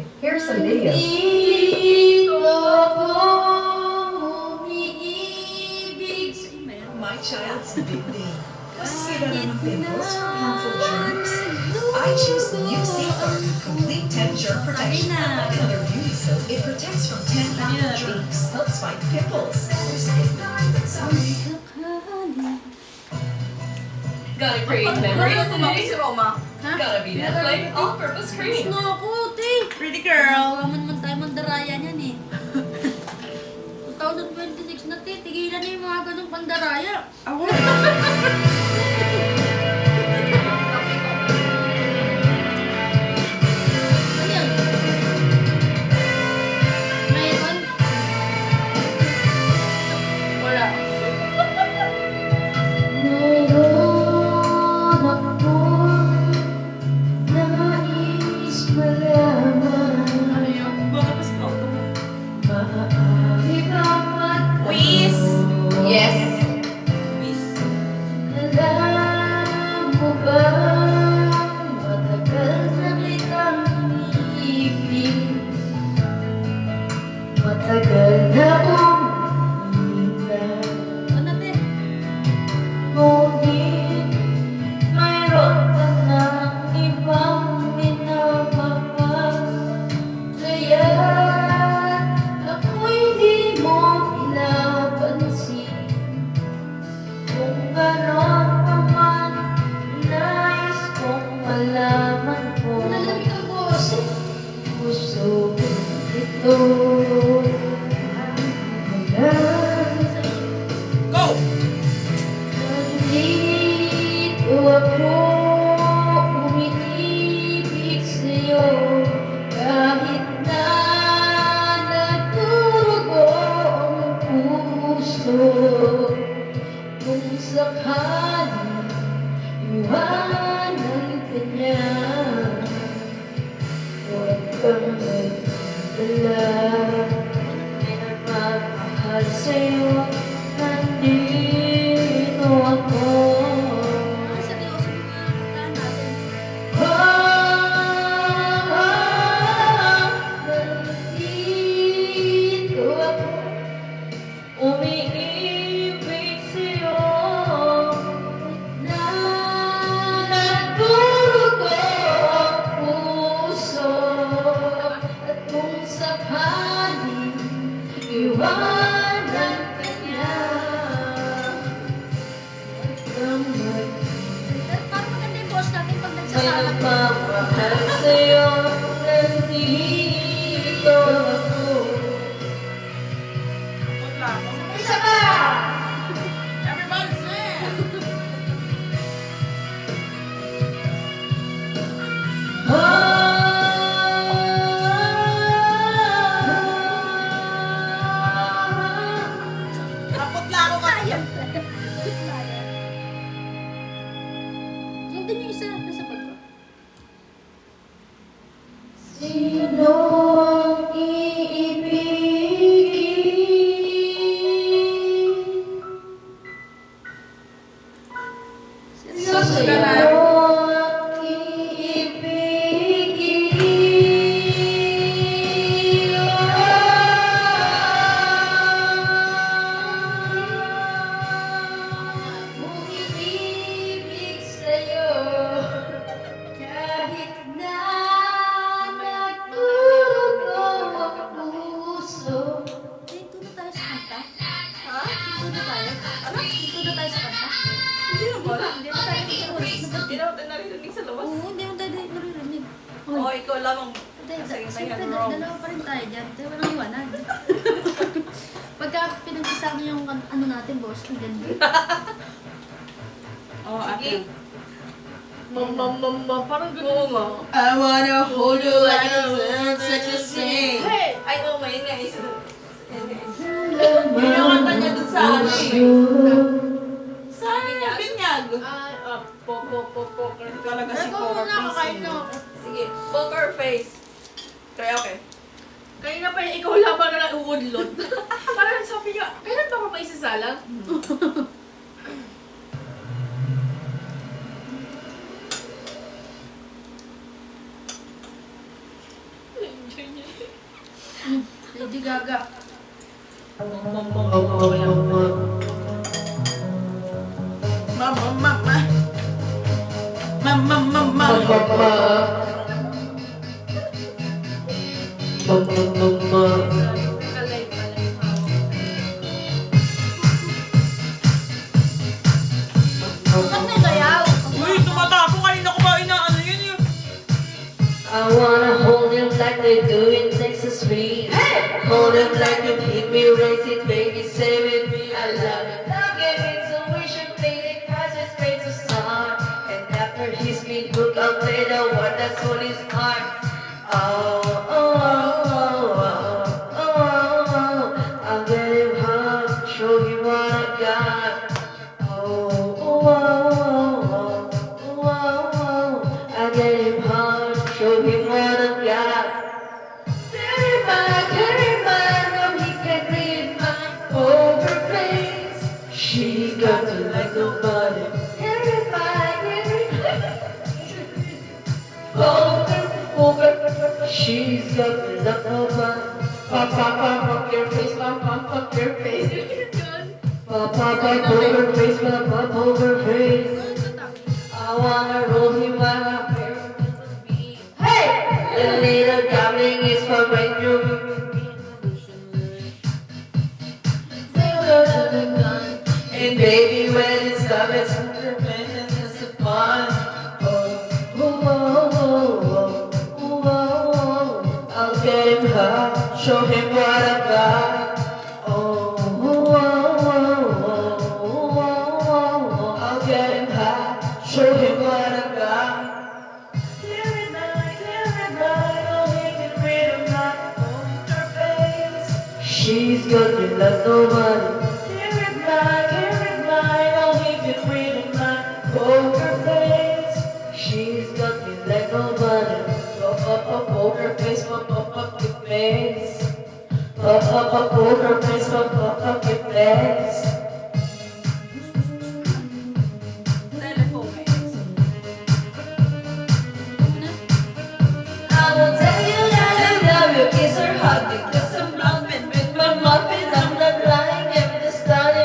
Okay, here's some videos. My child's big day. Kasi sila ng pimples from harmful germs. I choose the new Safeguard with complete 10 germ protection. Unlike other beauty soap, it protects from 10 harmful germs, helps fight pimples. Gotta create memories Kumaki si today. Roma. Gotta be Nestle all-purpose cream. Gusto ako, te. Pretty girl. Kaman man tayo mandaraya niyan eh. 2026 na, te. Tigilan na yung mga ganong pandaraya. Ako. Ano yan? Mayroon? Wala. Mayroon ako nais malaman. Ano yun? Bakit pa scout mo? Maaari bang Quiz. Yes. Quiz. alam mo ba matagal na kitang iniibig, matagal na akong hinihintay. Ano te? Ngunit mayroon ka ng ibang minamahal, kaya ako'y di mo pinapansin. Kung gano'n pa man, nais kong malaman ko. Puso ito Go! nandito ako, umiibig sa'yo, kahit na nagdurugo ang puso. Kung sakaling iwanan ka niya, huwag kang mag-alala. May nagmamahal sa'yo, nandito ako. Nandito ako, umiibig sa'yo, na nagdurugo ang puso. At kung sakaling iwanan ka niya, huwag kang Parang maganda yung boss natin pag may nagsasalang. nagmamahal sa'yo, nandito ako. Wala ako. Isa pa! Everybody sing! Naputla ako kasi. Yung din yung isa nasa bag ko. Sino ang iibigin? Sino ang iibigin? Umiibig sa'yo, kahit na nagdurugo ang puso. Dito na tayo sa kanta. Ha? Dito na tayo. Ano? Dito na tayo sa kanta. Hindi na ba? Hindi na tayo dito sa oras na Hindi na natin naririnig sa labas. Oo, hindi mo tayo naririnig. Oo, ikaw lamang. Siyempre, Sayang wrong. dalawa pa rin tayo dyan. Tayo walang iwanan. Pagka pinagsasama yung ano natin, boss, ang ganda. Oo, ate. Mama, parang gano'n nga. I wanna hold you like a sexy sing. Hey! Ay, oh, may nga isa. Yun yung kanta niya dun sa ano eh. Sa binyag. Po. Talaga si Ikaw Poker muna, kakain Face. na ako. Sige, poker face. Kaya okay. Kanina pa yung ikaw lamang na nauudlot. Parang sabi niya, kailan ba ako maisasala? Lady Gaga. Kalay, kalay. Ba't nagayaw? Uy, tumatapo kanina ko ba inaano yun yun? I wanna hold him like they do in Texas Street. Hey! Hold him like you keep me, raise it, baby, saving me. I love it. Now give me tuition, play the cash, just praise the star. And after his beat book, I'll play the one that's on his heart. Oh, oh, oh, oh, oh, oh. I'll get him hard, show him what I got. Oh, oh, oh, oh, oh, oh. I'll get him hard, show him what I got. Carry my, no he can read my poker face. She got me like nobody. Carry my, poker. She's got me like nobody. Fuck your face, fuck your face. Poker face, poker face. I wanna roll him while I'm here. Hey! The little gambling is for when you. And baby, when it's done, it's it's the fun. Oh, oh, oh, oh, oh, oh. I'll get him high, show him what I got. Oh, oh, oh, oh, oh, oh. I'll get him high, show him what I got. Clear at night, I'll make it real night, poker face. She's got me like nobody. Clear at night, I'll make it real night, poker face. She's got me like nobody. Poker face, pop your face. Poker face, pop your face. Telephone. I will take